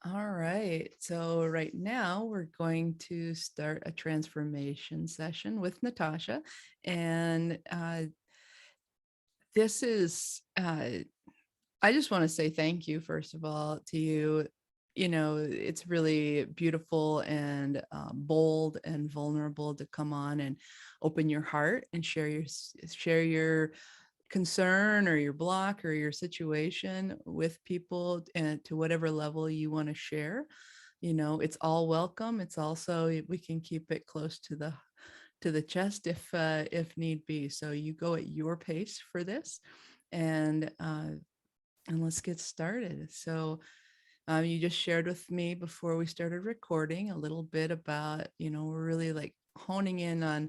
All right. So, right now, we're going to start a transformation session with Natasha. And this is, I just want to say thank you, first of all, to you. You know, it's really beautiful and bold and vulnerable to come on and open your heart and share your concern or your block or your situation with people, and to whatever level you want to share. It's all welcome. It's also, we can keep it close to the chest if need be. So you go at your pace for this, and let's get started. So you just shared with me before we started recording a little bit about, we're really like honing in on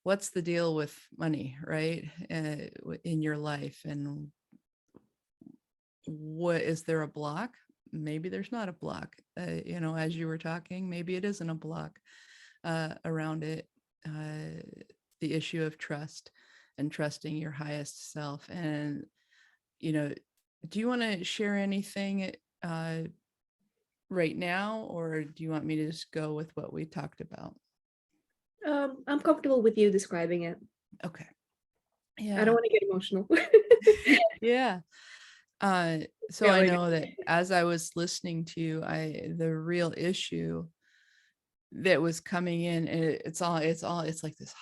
what's the deal with money, right? In your life, and what is there a block? Maybe there's not a block. As you were talking, maybe it isn't a block around it. Uh, the issue of trust and trusting your highest self. And, you know, do you want to share anything uh, right now, or do you want me to just go with what we talked about? I'm comfortable with you describing it. Okay. I don't Yeah. want to get emotional. Yeah. Uh, so Yeah, I like, know that as I was listening to you, the real issue that was coming in, and it's like this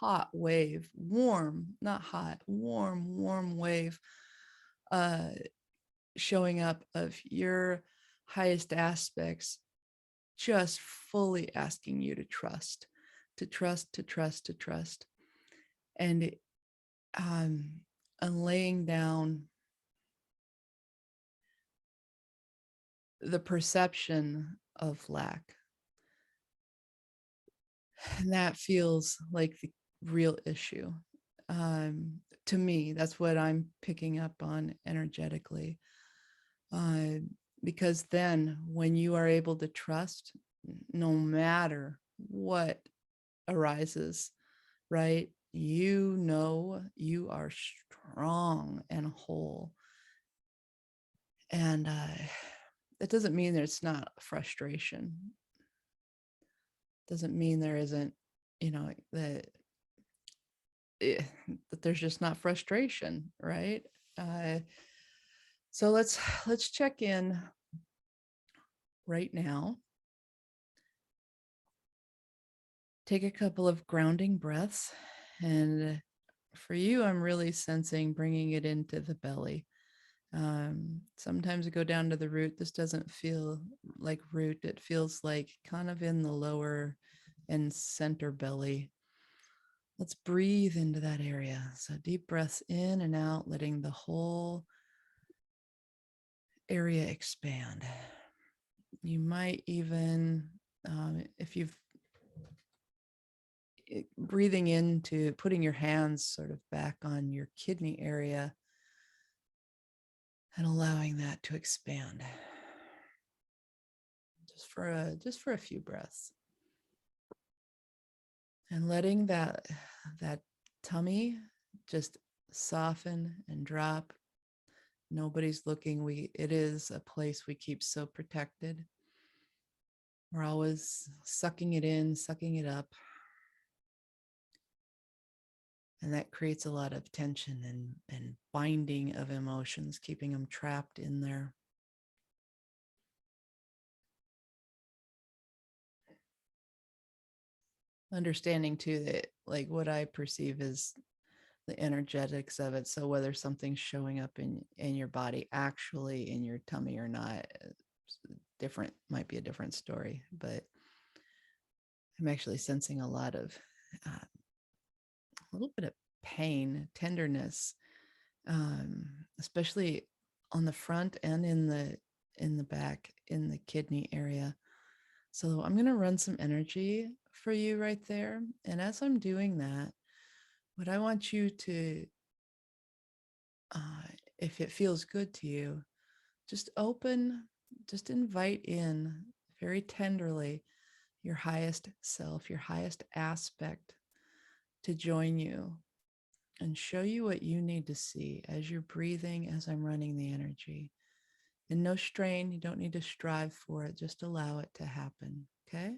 hot wave, warm, not hot, warm wave, uh, showing up of your highest aspects, just fully asking you to trust, to trust, and um, and laying down the perception of lack. And that feels like the real issue. To me, that's what I'm picking up on energetically. Uh, because then when you are able to trust, no matter what arises, right? You know you are strong and whole. And that doesn't mean there's not frustration. Doesn't mean there isn't, that that there's just not frustration, right? Uh, so let's check in right now. Take a couple of grounding breaths, and for you, I'm really sensing bringing it into the belly. Sometimes I go down to the root. This doesn't feel like root. It feels like kind of in the lower and center belly. Let's breathe into that area. So deep breaths in and out, letting the whole area expand. You might even, if you've breathing into putting your hands sort of back on your kidney area and allowing that to expand just for a few breaths, and letting that tummy just soften and drop. Nobody's looking. It is a place we keep so protected. We're always sucking it in, sucking it up. And that creates a lot of tension and binding of emotions, keeping them trapped in there. Understanding too that, like, what I perceive is the energetics of it. So whether something's showing up in your body, actually in your tummy or not, different, might be a different story. But I'm actually sensing a little bit of pain, tenderness, especially on the front and in the back, in the kidney area. So I'm going to run some energy for you right there. And as I'm doing that, what I want you to, uh, if it feels good to you, just just invite in very tenderly your highest self, your highest aspect to join you and show you what you need to see as you're breathing, as I'm running the energy. And no strain. You don't need to strive for it. Just allow it to happen. Okay.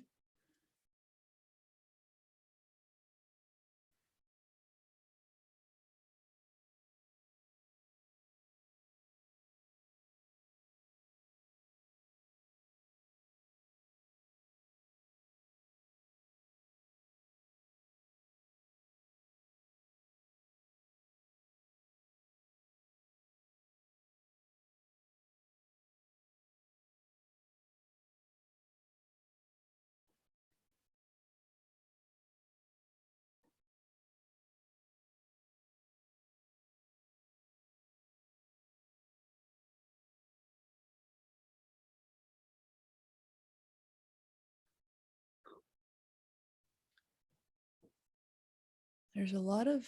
There's a lot of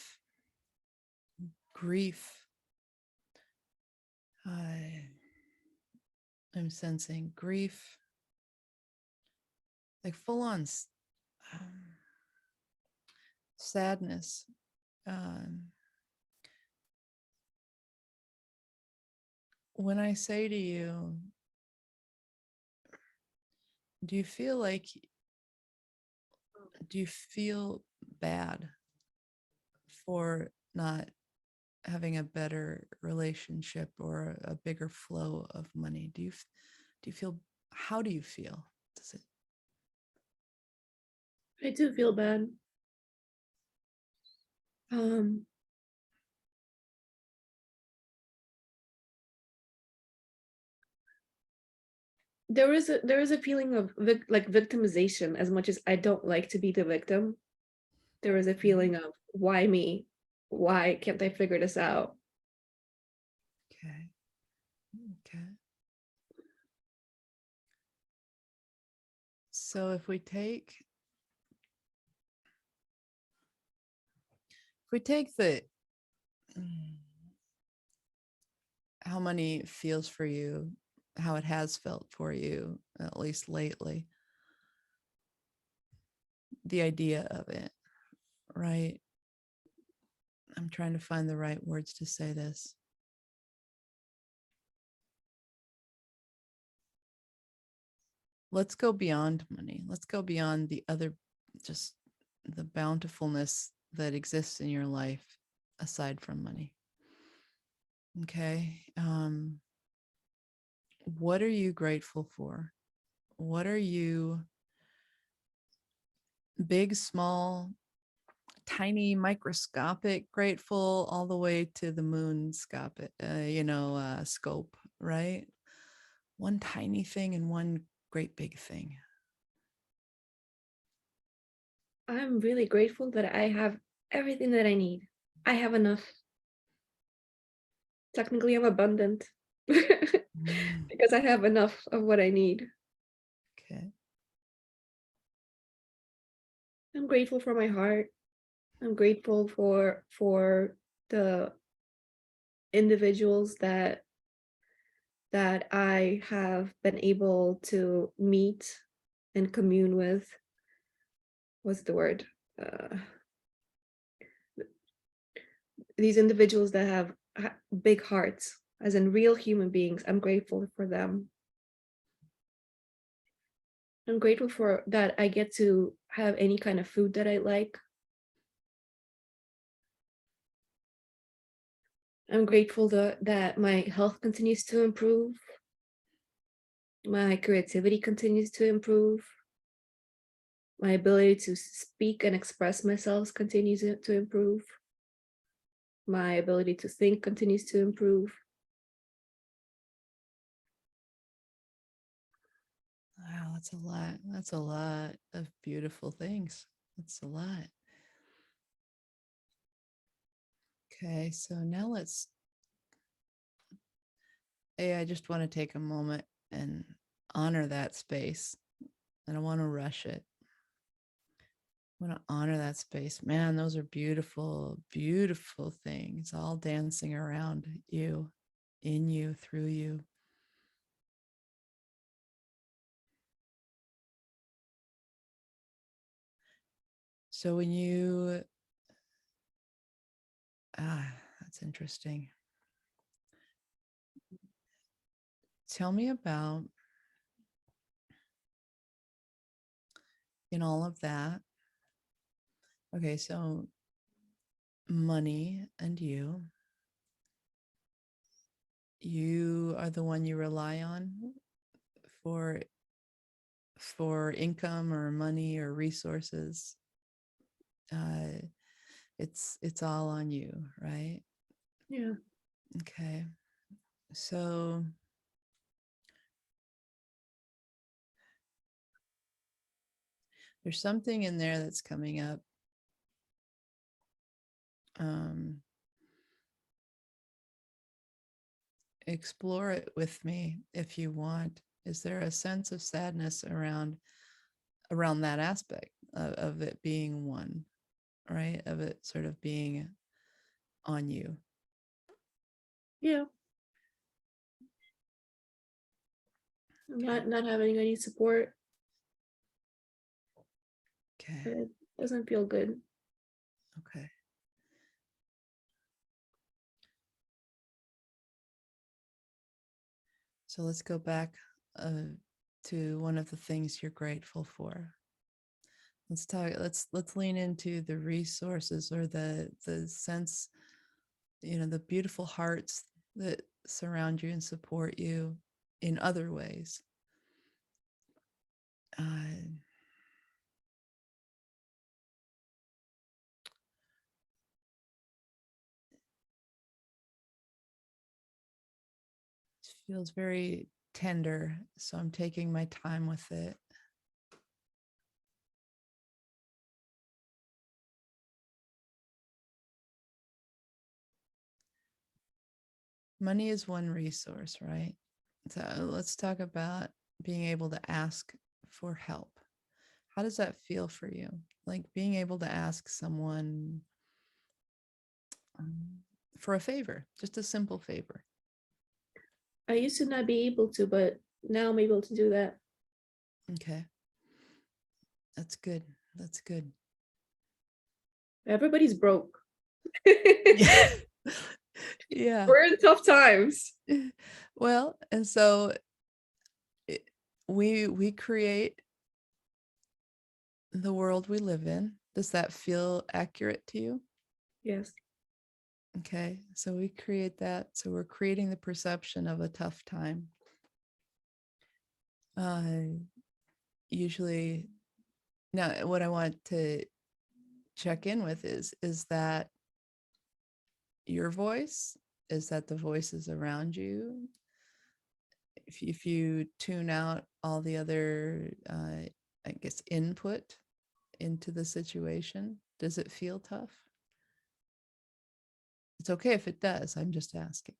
grief. I'm sensing grief, like full on um, sadness. Um, when I say to you, do you feel like, do you feel bad for not having a better relationship or a bigger flow of money? Do you feel, how do you feel? Does it, I do feel bad. Um, there is a feeling of like victimization. As much as I don't like to be the victim, there is a feeling of why me? Why can't I figure this out? okay. Okay. So if we take the mm, how money feels for you, how it has felt for you, at least lately, the idea of it, right? I'm trying to find the right words to say this. Let's go beyond money. Let's go beyond the other, just the bountifulness that exists in your life aside from money. Okay. What are you grateful for? What are you, big, small, tiny, microscopic, grateful, all the way to the moon scopic, scope, right? One tiny thing and one great big thing. I'm really grateful that I have everything that I need. I have enough. Technically, I'm abundant Mm, because I have enough of what I need. okay. I'm grateful for my heart. I'm grateful for the individuals that I have been able to meet and commune with. What's the word? Uh, these individuals that have big hearts, as in real human beings. I'm grateful for them. I'm grateful for that I get to have any kind of food that I like. I'm grateful that my health continues to improve. My creativity continues to improve. My ability to speak and express myself continues to improve. My ability to think continues to improve. Wow, that's a lot. That's a lot of beautiful things. That's a lot. Okay, so now I just want to take a moment and honor that space. I don't want to rush it. I want to honor that space. Man, those are beautiful, beautiful things all dancing around you, in you, through you. So when you, that's interesting. tell me about, in all of that. Okay, so money and you are the one you rely on for income or money or resources. uh it's all on you, right? Yeah. Okay, so there's something in there that's coming up. um Explore it with me if you want. Is there a sense of sadness around that aspect of it being one, right? Of it sort of being on you. Yeah. Not having any support. Okay. It doesn't feel good. Okay. So let's go back to one of the things you're grateful for. Let's talk. Let's lean into the resources or the sense, the beautiful hearts that surround you and support you in other ways. Uh, it feels very tender, so I'm taking my time with it. Money is one resource, right? So let's talk about being able to ask for help. How does that feel for you? Like being able to ask someone um, for a favor, just a simple favor. I used to not be able to, but now I'm able to do that. Okay. That's good. That's good. Everybody's broke. Yeah. Yeah. We're in tough times. Well, and so we create the world we live in. Does that feel accurate to you? Yes. Okay. So we create that. So we're creating the perception of a tough time. Usually, now what I want to check in with is that your voice? Is that the voices around you? If you tune out all the other, I guess, input into the situation, does it feel tough? It's okay if it does. I'm just asking.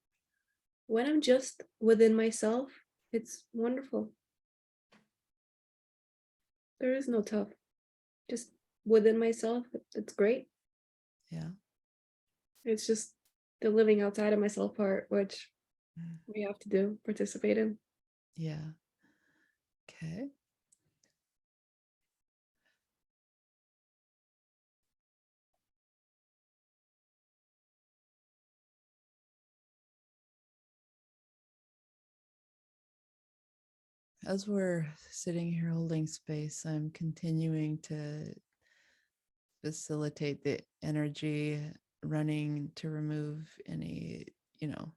When I'm just within myself, it's wonderful. There is no tough. Just within myself, it's great. Yeah. It's just the living outside of myself part, which Mm. we have to do, participate in. Yeah. Okay. As we're sitting here holding space, I'm continuing to facilitate the energy running to remove any, you know,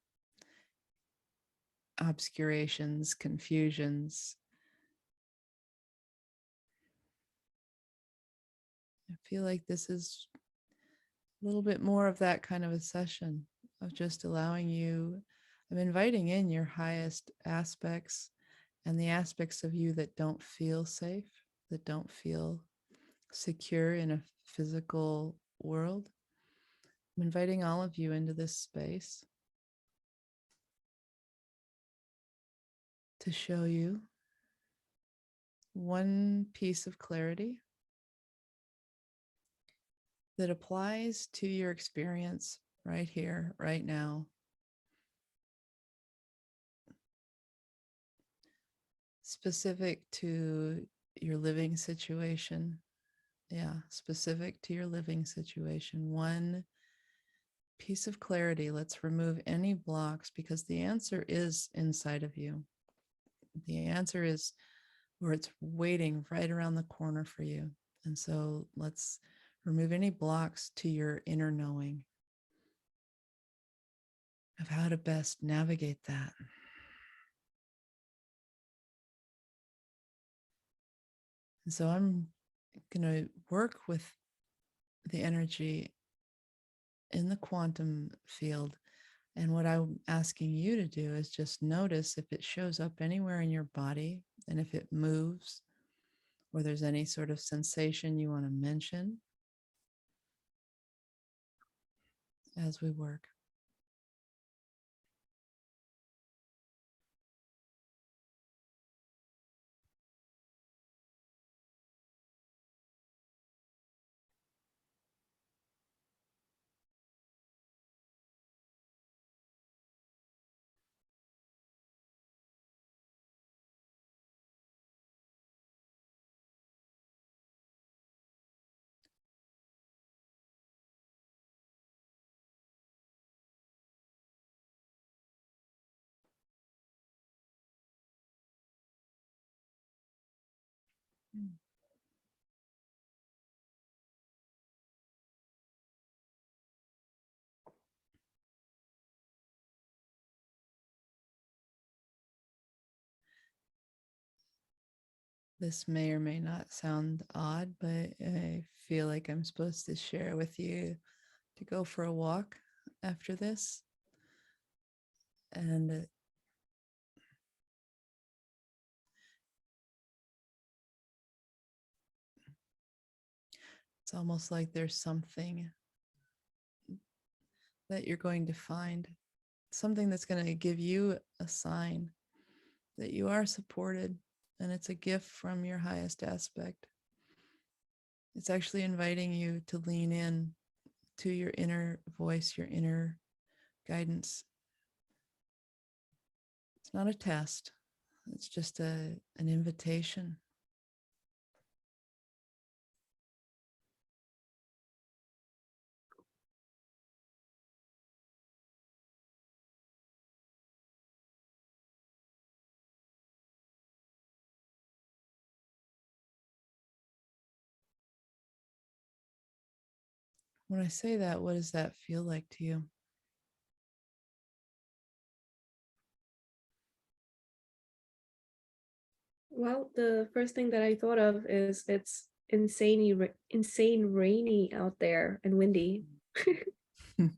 obscurations, confusions. I feel like this is a little bit more of that kind of a session of just allowing you, I'm inviting in your highest aspects and the aspects of you that don't feel safe, that don't feel secure in a physical world. I'm inviting all of you into this space to show you one piece of clarity that applies to your experience right here, right now. Specific to your living situation. Yeah, specific to your living situation. One piece of clarity. Let's remove any blocks because the answer is inside of you. The answer is, or it's waiting right around the corner for you. And so let's remove any blocks to your inner knowing of how to best navigate that. And so I'm going to work with the energy in the quantum field. And what I'm asking you to do is just notice if it shows up anywhere in your body and if it moves or there's any sort of sensation you want to mention as we work. This may or may not sound odd, but I feel like I'm supposed to share with you to go for a walk after this. And it's almost like there's something that you're going to find, something that's going to give you a sign that you are supported. And it's a gift from your highest aspect. It's actually inviting you to lean in to your inner voice, your inner guidance. It's not a test, it's just an invitation. When I say that, what does that feel like to you? Well, the first thing that I thought of is it's insane rainy out there and windy. and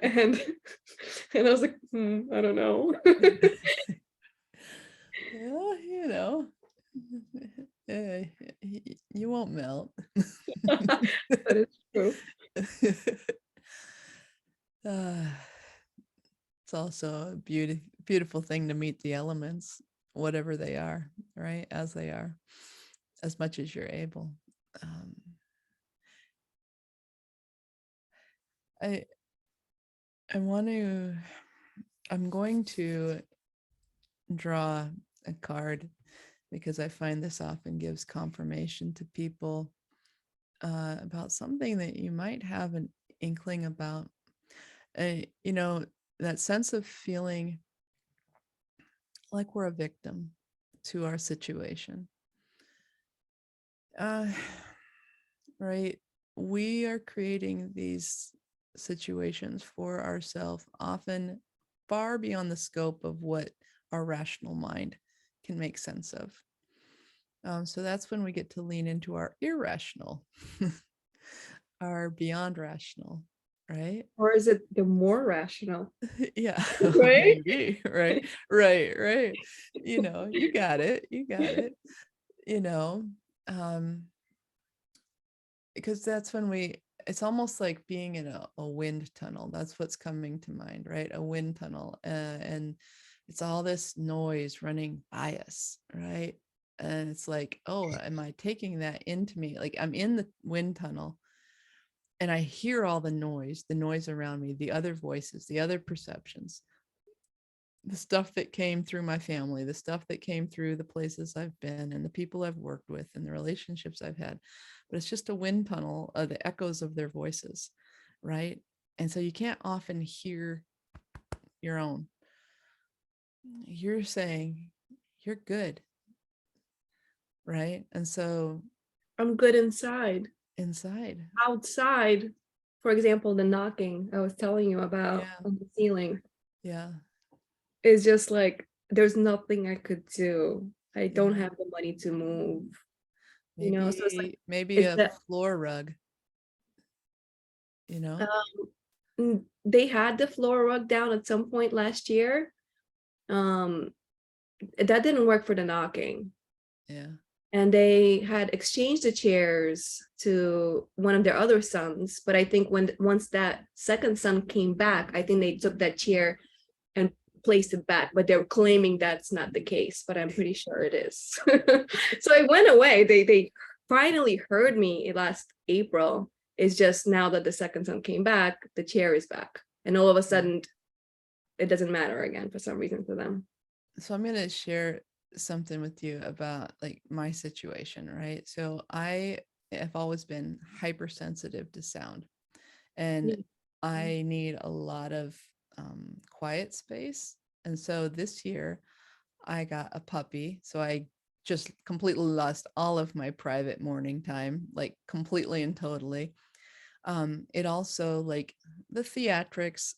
and I was like, I don't know. Well, you know, you won't melt. That is true. uh, it's also a beautiful thing to meet the elements, whatever they are, right? As they are, as much as you're able. Um, I I want to. I'm going to draw a card because I find this often gives confirmation to people about something that you might have an inkling about. You know, that sense of feeling like we're a victim to our situation. Uh, right? We are creating these situations for ourselves, often far beyond the scope of what our rational mind can make sense of. So that's when we get to lean into our irrational, our beyond rational, right? Or is it the more rational? Yeah, Right? maybe, right? Right. You know, you got it. You got it. You know, um, because that's when it's almost like being in a wind tunnel. That's what's coming to mind, right? A wind tunnel. And it's all this noise running by us, right? And it's like, oh, am I taking that into me? Like I'm in the wind tunnel and I hear all the noise around me, the other voices, the other perceptions, the stuff that came through my family, the stuff that came through the places I've been and the people I've worked with and the relationships I've had. But it's just a wind tunnel of the echoes of their voices, right? And so you can't often hear your own. you're saying you're good, right? And so I'm good inside. inside, Outside, for example, the knocking I was telling you about yeah, on the ceiling yeah, is just like there's nothing I could do. I don't yeah. have the money to move, so it's like Maybe it's a that floor rug, you know? they had the floor rug down at some point last year. Um, that didn't work for the knocking. Yeah, And they had exchanged the chairs to one of their other sons, but I think once that second son came back, I think they took that chair and placed it back, but they're claiming that's not the case, but I'm pretty sure it is. So it went away. They finally heard me last April. It's just now that the second son came back, the chair is back, and all of a yeah. sudden it doesn't matter again for some reason to them. So I'm going to share something with you about like my situation, right? So I have always been hypersensitive to sound, and I need a lot of quiet space. And so this year I got a puppy. So I just completely lost all of my private morning time, like completely and totally. It also like the theatrics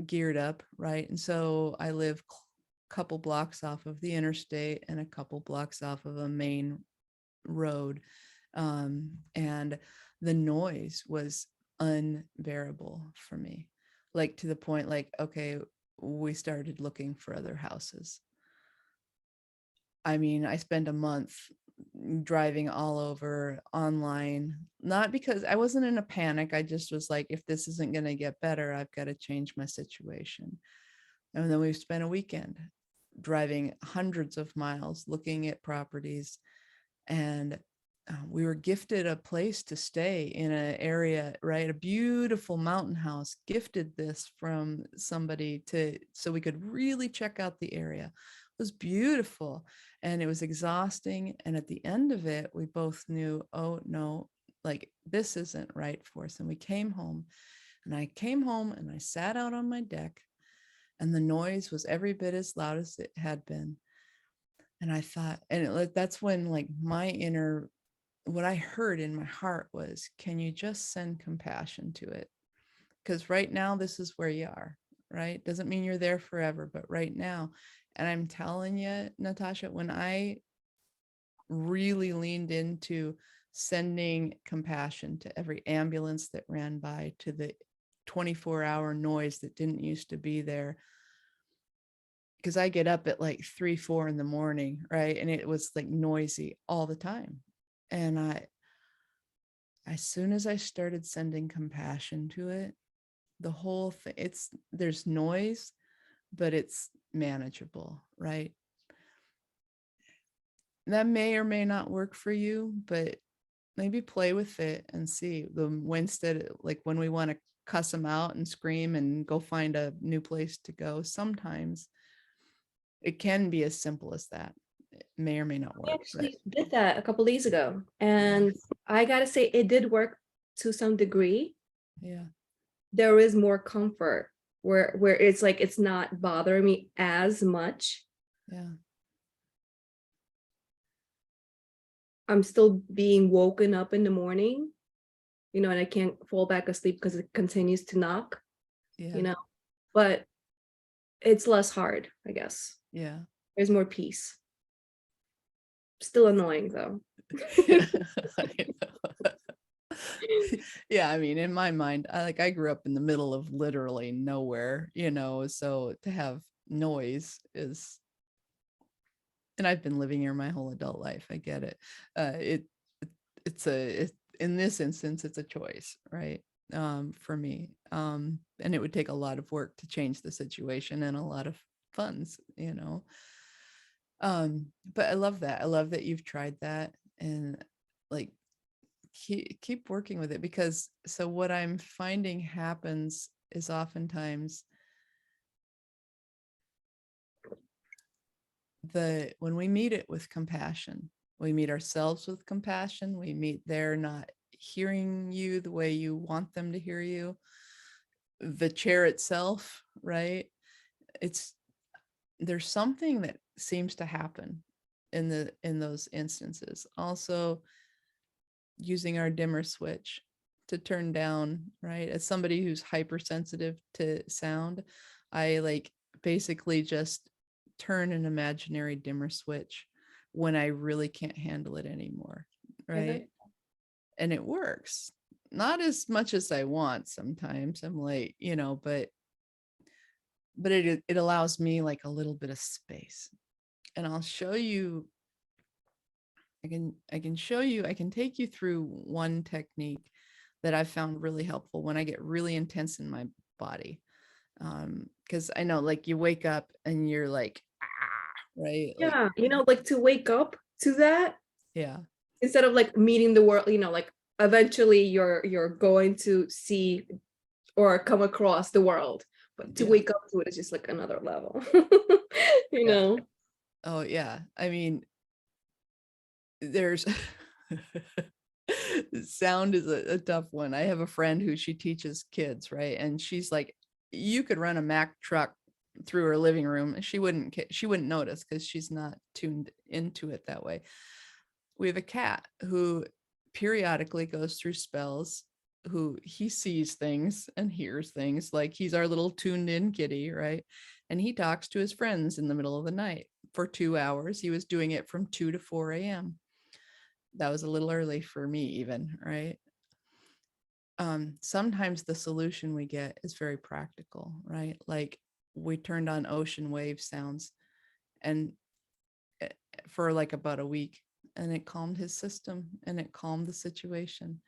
geared up, right? And so I live couple blocks off of the interstate and a couple blocks off of a main road. And the noise was unbearable for me, like to the point like, okay, we started looking for other houses. I mean, I spent a month driving all over online, not because I wasn't in a panic. I just was like, if this isn't going to get better, I've got to change my situation. And then we spent a weekend driving hundreds of miles looking at properties. And we were gifted a place to stay in an area, right? A beautiful mountain house, gifted this from somebody to so we could really check out the area. It was beautiful and it was exhausting. And at the end of it, we both knew, oh no, like this isn't right for us. And we came home, and I came home and I sat out on my deck, and the noise was every bit as loud as it had been. And I thought, and that's when like my inner, what I heard in my heart was, can you just send compassion to it? Because right now, this is where you are, right? Doesn't mean you're there forever, but right now. And I'm telling you, Natasha, when I really leaned into sending compassion to every ambulance that ran by, to the 24-hour noise that didn't used to be there, because I get up at like 3, 4 in the morning, right? And it was like noisy all the time. And as soon as I started sending compassion to it, the whole thing, there's noise, but it's manageable, right? That may or may not work for you, but maybe play with it and see. Instead, like when we want to cuss them out and scream and go find a new place to go, sometimes it can be as simple as that. It may or may not I work, but actually did that a couple days ago, yeah, and I gotta say it did work to some degree. yeah, There is more comfort where it's like it's not bothering me as much. yeah, I'm still being woken up in the morning, and I can't fall back asleep because it continues to knock, yeah, you know, but it's less hard, I guess. yeah. There's more peace. Still annoying though. I know. Yeah, I mean, in my mind, I grew up in the middle of literally nowhere, so to have noise is, and I've been living here my whole adult life. I get it. It in this instance, it's a choice, right? For me. And it would take a lot of work to change the situation and a lot of funds. But I love that. I love that you've tried that, and like keep working with it, because so what I'm finding happens is oftentimes when we meet it with compassion, we meet ourselves with compassion, we meet they're not hearing you the way you want them to hear you, the chair itself, right? It's there's something that seems to happen in those instances. Also, using our dimmer switch to turn down, right? As somebody who's hypersensitive to sound, I like basically just turn an imaginary dimmer switch when I really can't handle it anymore, Yeah. right? And it works. Not as much as I want sometimes. I'm like, but it allows me like a little bit of space. And I'll show you, I can show you, I can take you through one technique that I've found really helpful when I get really intense in my body. Because I know like you wake up and you're like, right? Like, Yeah, like to wake up to that yeah, instead of like meeting the world, like eventually you're going to see or come across the world, but to yeah, wake up to it is just like another level. yeah. Oh yeah. I mean, there's sound is a tough one. I have a friend who she teaches kids, right? And she's like, you could run a Mack truck through her living room and she wouldn't notice because she's not tuned into it that way. We have a cat who periodically goes through spells, who he sees things and hears things, like he's our little tuned in kitty, right? And he talks to his friends in the middle of the night for 2 hours. He was doing it from 2 to 4 a.m. That was a little early for me even, right? Sometimes the solution we get is very practical, right? Like we turned on ocean wave sounds and eh, for like about a week, and it calmed his system and it calmed the situation,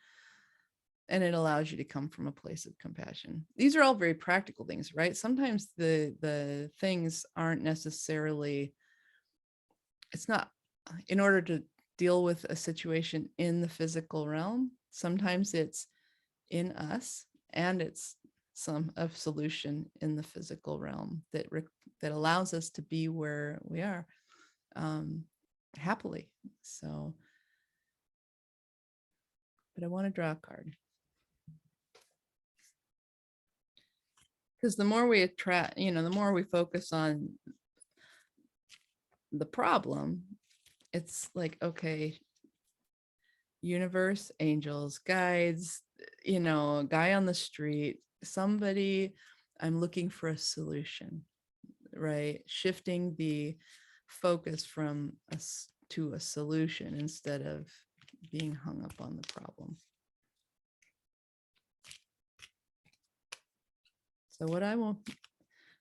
and it allows you to come from a place of compassion. These are all very practical things, right? Sometimes the things aren't necessarily, it's not in order to deal with a situation in the physical realm. Sometimes it's in us, and it's some of solution in the physical realm that allows us to be where we are, um, happily. So, but I want to draw a card because the more we attract, the more we focus on the problem, it's like, okay, universe, angels, guides, a guy on the street, somebody, I'm looking for a solution, right? Shifting the focus from us to a solution instead of being hung up on the problem. So what I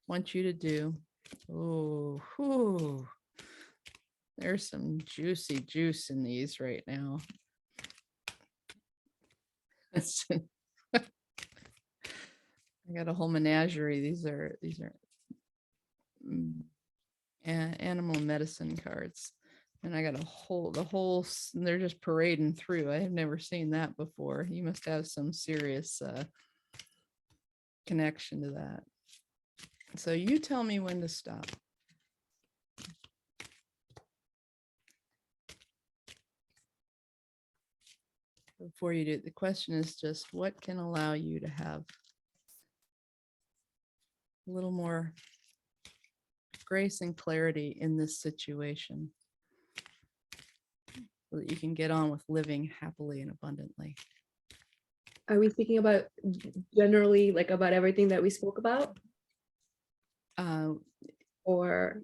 want you to do, oh, there's some juicy juice in these right now. I got a whole menagerie. These are animal medicine cards, and I got they're just parading through. I have never seen that before. You must have some serious connection to that. So you tell me when to stop. Before you do, the question is just what can allow you to have a little more grace and clarity in this situation so that you can get on with living happily and abundantly. Are we speaking about generally like about everything that we spoke about, Uh, or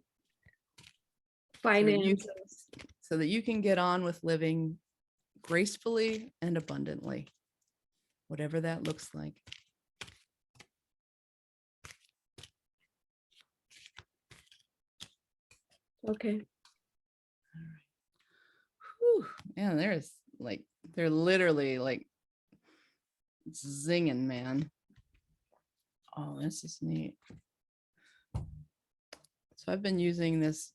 so that you finances? so that you can get on with living gracefully and abundantly, whatever that looks like. Okay. Whew, man, they're literally like zinging, man. Oh, this is neat. So I've been using this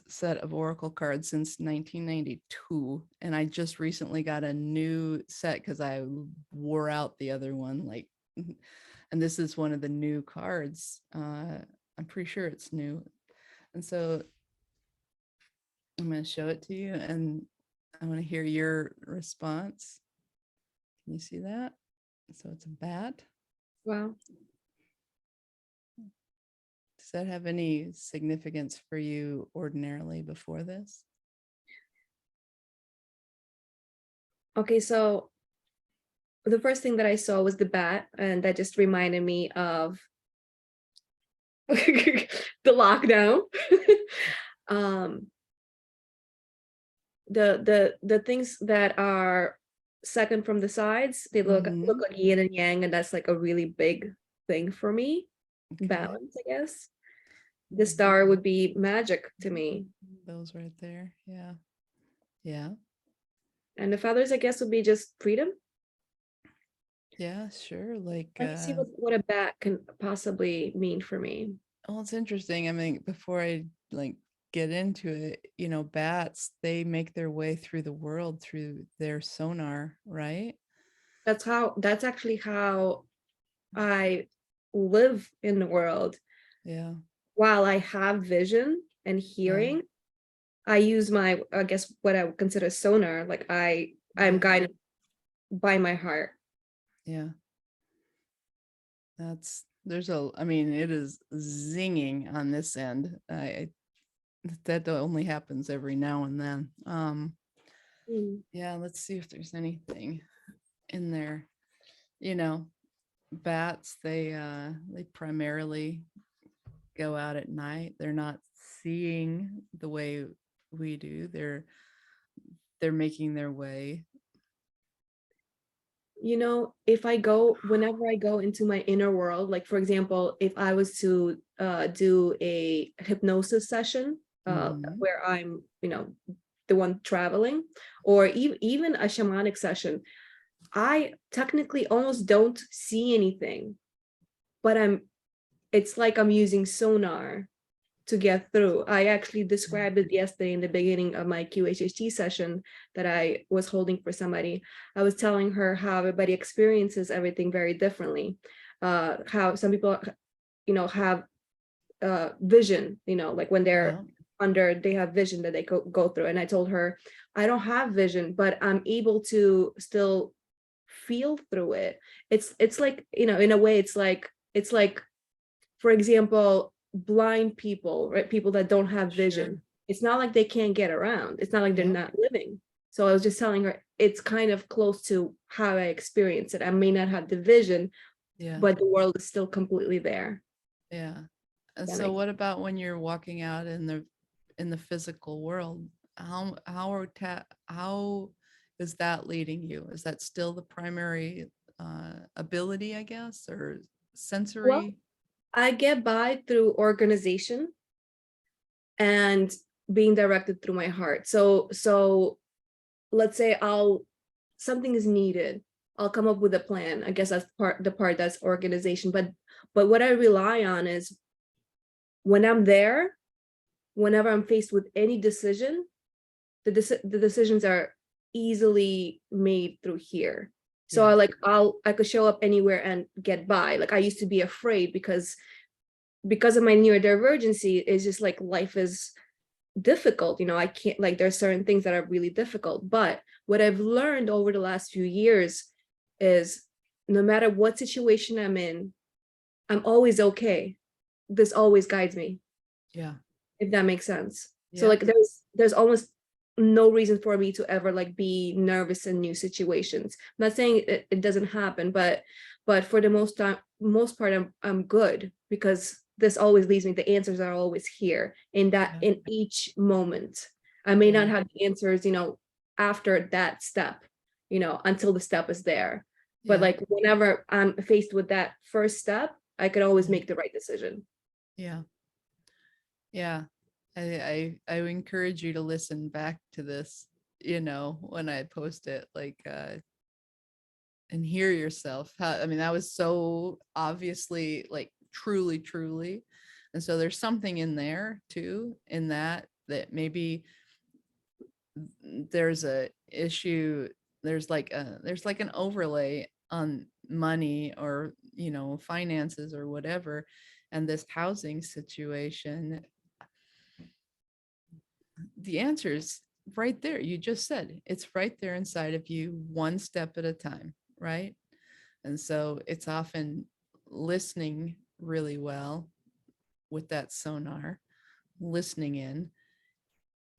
set of oracle cards since 1992, and I just recently got a new set because I wore out the other one, like, and this is one of the new cards. I'm pretty sure it's new, and so I'm going to show it to you, and I want to hear your response. Can you see that? So it's a bat. Wow. Does that have any significance for you ordinarily before this? Okay, so the first thing that I saw was the bat, and that just reminded me of the lockdown. um the things that are second from the sides, they look Hmm. like yin and yang, and that's like a really big thing for me. Okay. Balance, I guess. The star would be magic to me. Those right there. Yeah. Yeah. And the feathers, I guess, would be just freedom. Yeah, sure. Like, Let me see what a bat can possibly mean for me. well, it's interesting. I mean, before I like get into it, bats, they make their way through the world through their sonar, right? That's actually how I live in the world. Yeah. While I have vision and Yeah. hearing, I use my, I guess, what I would consider sonar. Like I'm Yeah. guided by my heart. Yeah. I mean, it is zinging on this end. That only happens every now and then. Mm. Yeah, let's see if there's anything in there. You know, bats, they primarily go out at night. They're not seeing the way we do. They're making their way. Whenever I go into my inner world, like for example, if I was to do a hypnosis session, Hmm. where I'm, the one traveling, or even a shamanic session, I technically almost don't see anything, but it's like I'm using sonar to get through. I actually described it yesterday in the beginning of my QHHT session that I was holding for somebody. I was telling her how everybody experiences everything very differently. How some people, have vision, like when they're Yeah. they have vision that they go through. And I told her, I don't have vision, but I'm able to still feel through it. It's like, in a way, it's like, for example, blind people, right? People that don't have Sure. vision. It's not like they can't get around. It's not like they're Yeah. not living. So I was just telling her it's kind of close to how I experience it. I may not have the vision, Yeah. but the world is still completely there. Yeah. And That so makes what about when you're walking out in the physical world? How is that leading you? Is that still the primary ability, I guess, or well, sensory? I get by through organization and being directed through my heart. So let's say something is needed. I'll come up with a plan. I guess that's the part that's organization. But what I rely on is when I'm there, whenever I'm faced with any decision, the decisions are easily made through here. So Yeah. I could show up anywhere and get by. Like I used to be afraid because of my neurodivergency. It's just like life is difficult. I can't, like, there's certain things that are really difficult. But what I've learned over the last few years is no matter what situation I'm in, I'm always okay. This always guides me, Yeah. if that makes sense. So Yeah. like there's almost no reason for me to ever like be nervous in new situations. I'm not saying it doesn't happen, but for the most part, I'm good, because this always leads me, the answers are always here Yeah. in each moment. I may not Yeah. have the answers, after that step, until the step is there. But Yeah. like whenever I'm faced with that first step, I could always Mhm. make the right decision. Yeah. Yeah. I would encourage you to listen back to this, when I post it, like and hear yourself. I mean, that was so obviously like truly, truly. And so there's something in there too, in that maybe there's a issue, there's like an overlay on money or finances or whatever, and this housing situation. The answer is right there. You just said it's right there inside of you, one step at a time, right? And so it's often listening really well with that sonar, listening in,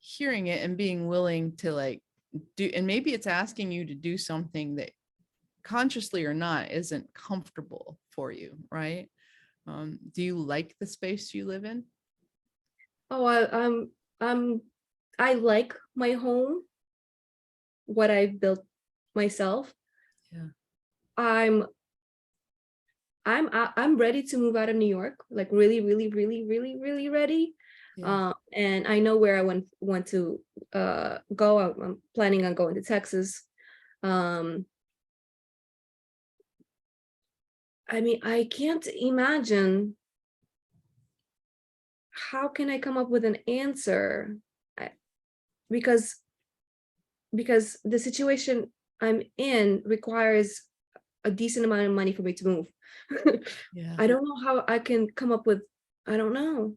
hearing it, and being willing to like do, and maybe it's asking you to do something that consciously or not isn't comfortable for you, right? Do you like the space you live in? Oh, I'm I like my home, what I've built myself. Yeah. I'm I'm ready to move out of New York, like really, really, really, really, really ready. Yeah. And I know where I want to go. I'm planning on going to Texas. Um, I mean, I can't imagine how can I come up with an answer. I- because because the situation I'm in requires a decent amount of money for me to move. Yeah. I don't know how I can come up with, I don't know.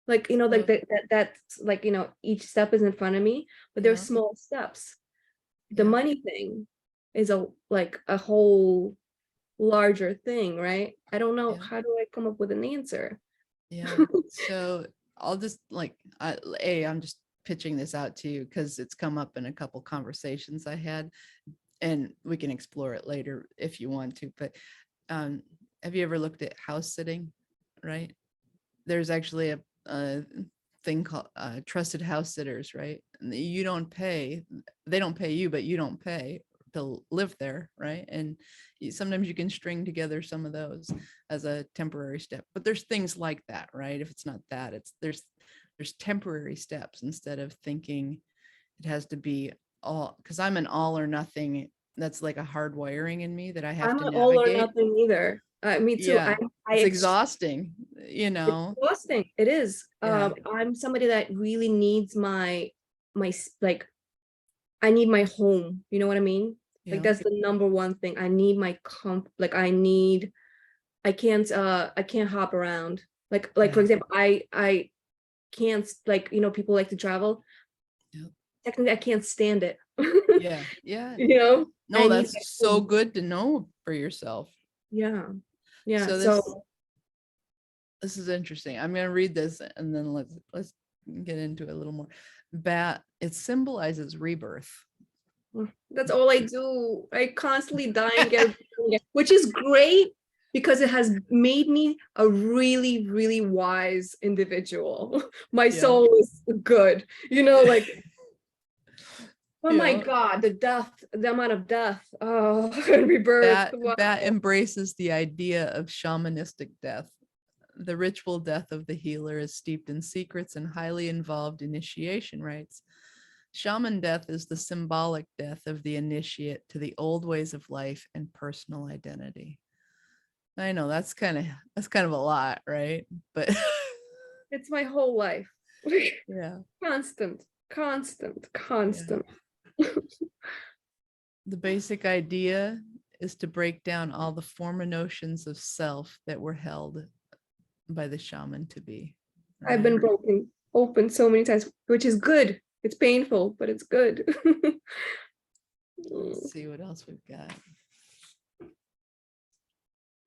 Like, like Well, that's like, each step is in front of me, but there's yeah. small steps. The Yeah. money thing is a whole larger thing, right? I don't know, Yeah. how do I come up with an answer? Yeah. So I'll just like, I'm just pitching this out to you because it's come up in a couple conversations I had, and we can explore it later if you want to. But um, have you ever looked at house sitting? Right? There's actually a thing called trusted house sitters, right? And you don't pay, they don't pay you, but you don't pay to live there, right? And sometimes you can string together some of those as a temporary step. But there's things like that, right? If it's not that, it's there's temporary steps instead of thinking it has to be all, because I'm an all or nothing. That's like a hard wiring in me that I have I'm to not all or navigate. nothing either. Me too. Yeah, I it's exhausting, you It's know. exhausting. It is. Yeah, I'm somebody that really needs like I need my home. You know what I mean? Like yeah, that's the number one thing. I need my like I can't hop around. Like for yeah, example, I can't like people like to travel. yeah, Technically I can't stand it. yeah, yeah. You know? I No, need my that's so home. good to know for yourself. Yeah. Yeah. So this So this is interesting. I'm gonna read this and then let's get into it a little more. Bat, it symbolizes rebirth. that's all I do. I constantly die and get born again, which is great because it has made me a really, really wise individual. My Yeah. soul is good, like, oh my Yeah. God, the amount of death, oh, and rebirth. Bat Wow. embraces the idea of shamanistic death. The ritual death of the healer is steeped in secrets and highly involved initiation rites. Shaman death is the symbolic death of the initiate to the old ways of life and personal identity. I know that's kind of a lot, right? But It's my whole life. yeah, Constant, constant, yeah. constant. The basic idea is to break down all the former notions of self that were held by the shaman to be, I've right? been broken open so many times, which is good. It's painful, but it's good. Let's see what else we've got.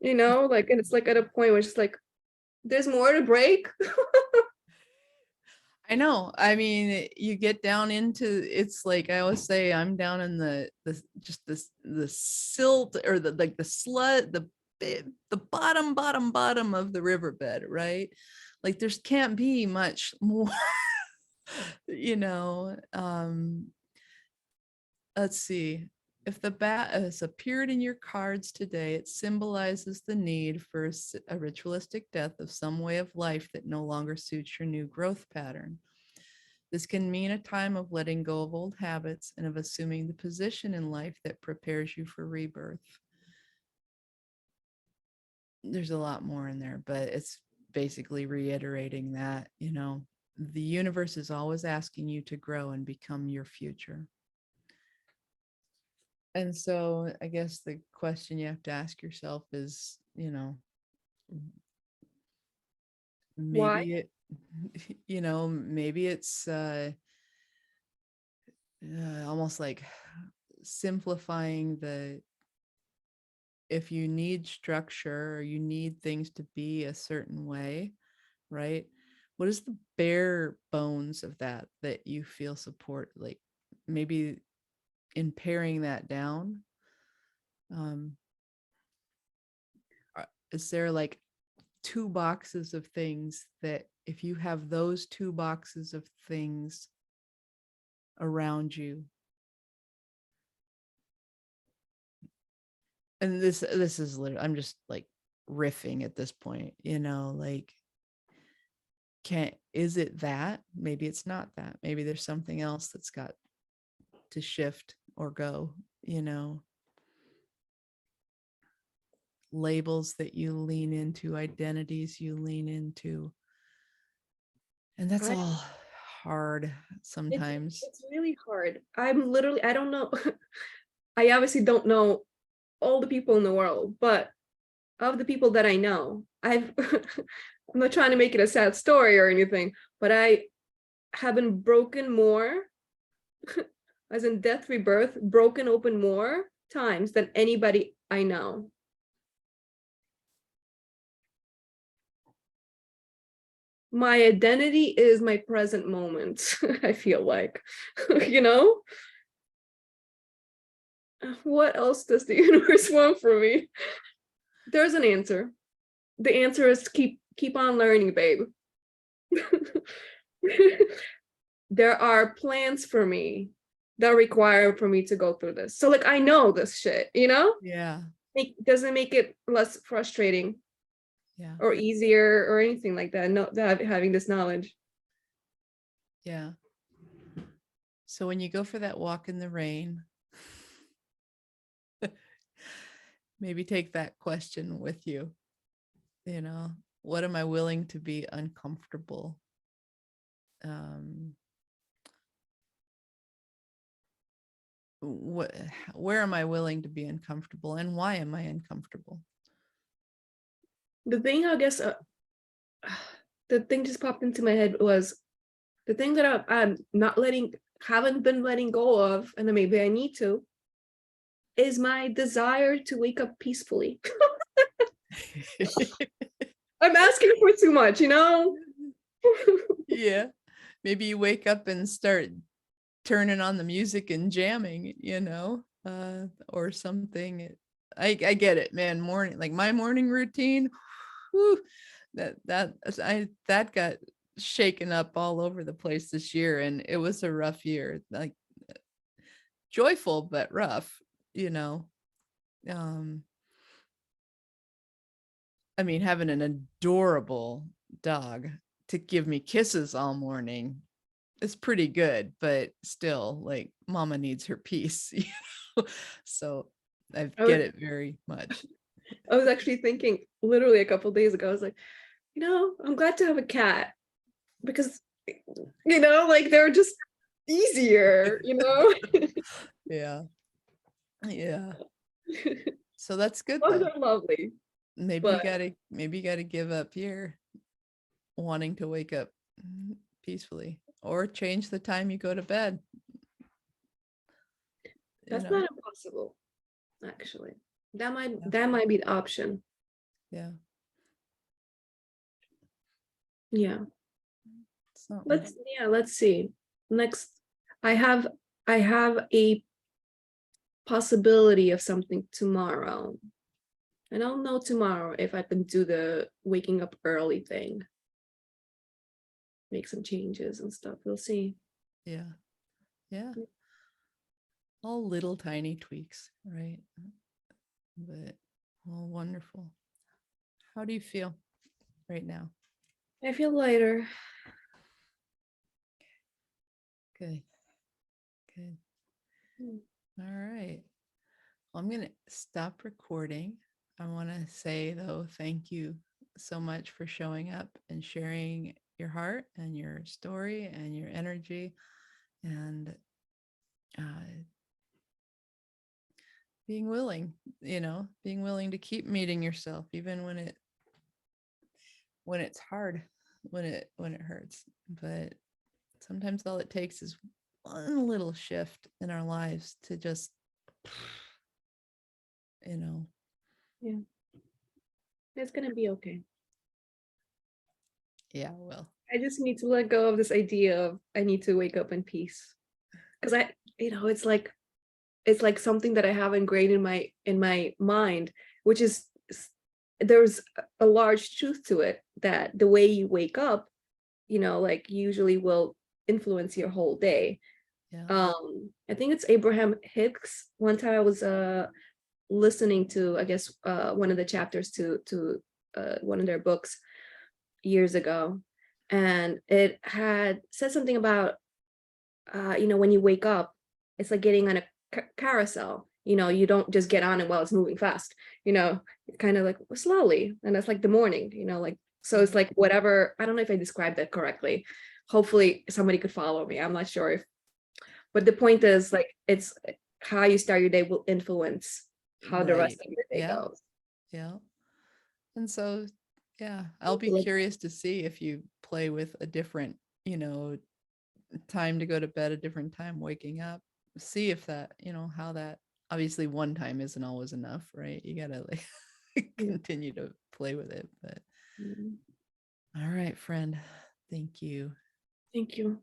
Like, and it's like at a point where it's just like, there's more to break. I know. I mean, you get down into, it's like I always say, I'm down in the just this the silt or the like the slut, the bottom of the riverbed, right? Like there's can't be much more, you know. Let's see. If the bat has appeared in your cards today, it symbolizes the need for a ritualistic death of some way of life that no longer suits your new growth pattern. This can mean a time of letting go of old habits and of assuming the position in life that prepares you for rebirth. There's a lot more in there, but it's basically reiterating that, the universe is always asking you to grow and become your future. And so I guess the question you have to ask yourself is, Why? maybe it, maybe it's almost like simplifying the, if you need structure or you need things to be a certain way, right? What is the bare bones of that you feel support? Like maybe in paring that down, um, is there like 2 boxes of things that if you have those 2 boxes of things around you, and this is literally, I'm just like riffing at this point, like, is it that? Maybe it's not that. Maybe there's something else that's got to shift or go, labels that you lean into, identities you lean into. And that's I, all hard it's sometimes. it's really hard. I don't know. I obviously don't know all the people in the world, but of the people that I know, I'm not trying to make it a sad story or anything, but I have been broken more, as in death, rebirth, broken open more times than anybody I know. My identity is my present moment, I feel like, you know? What else does the universe want from me? There's an answer. The answer is keep on learning, babe. There are plans for me that require for me to go through this. So like I know this shit, Yeah. Doesn't make it less frustrating Yeah. or easier or anything like that. No, that having this knowledge. Yeah. So when you go for that walk in the rain, maybe take that question with you. What am I willing to be uncomfortable? Um, what, where am I willing to be uncomfortable, and why am I uncomfortable? The thing, I guess, the thing just popped into my head was the thing that I'm not haven't been letting go of, and then maybe I need to, is my desire to wake up peacefully. I'm asking for too much, Yeah. Maybe you wake up and start turning on the music and jamming, or something. I get it, man. Morning, like my morning routine, whew, that got shaken up all over the place this year, and it was a rough year, like joyful but rough, you know. Um, I mean, having an adorable dog to give me kisses all morning is pretty good, but still, like, mama needs her peace, So I I was, get it very much. I was actually thinking literally a couple days ago, I was like, I'm glad to have a cat because, like they're just easier. Yeah. Yeah. So that's good Dogs though. are lovely, Maybe but you gotta give up your wanting to wake up peacefully, or change the time you go to bed. You that's know, not impossible, actually. That might yeah, that might be the option. yeah. Yeah. It's not like, Let's see. Next, I have I have a possibility of something tomorrow. I don't know tomorrow if I can do the waking up early thing. Make some changes and stuff. We'll see. yeah, yeah. All little tiny tweaks, right? But all wonderful. How do you feel right now? I feel lighter. Good, good. Mm. All right. Well, I'm going to stop recording. I want to say, though, thank you so much for showing up and sharing your heart and your story and your energy, and being willing, being willing to keep meeting yourself, even when it's hard, when it hurts. But sometimes all it takes is one little shift in our lives to just, you know, Yeah, it's gonna be okay. Yeah, well, I just need to let go of this idea of I need to wake up in peace. Because it's like something that I have ingrained in my mind, which is there's a large truth to it that the way you wake up, like usually will influence your whole day. yeah. I think it's Abraham Hicks. One time I was listening to, I guess, one of the chapters to one of their books years ago, and it had said something about when you wake up, it's like getting on a carousel. You don't just get on it while it's moving fast. Kind of like slowly, and that's like the morning. Like so, it's Yeah. like whatever. I don't know if I described that correctly. Hopefully, somebody could follow me. I'm not sure if, but the point is, like, it's how you start your day will influence how the Right. rest of your day Yeah. goes. Yeah. And so, yeah, I'll be Like, curious to see if you play with a different, you know, time to go to bed, a different time waking up. See if that, how that, obviously one time isn't always enough, right? You gotta like yeah. continue to play with it. But Mm, all right, friend. Thank you. thank you.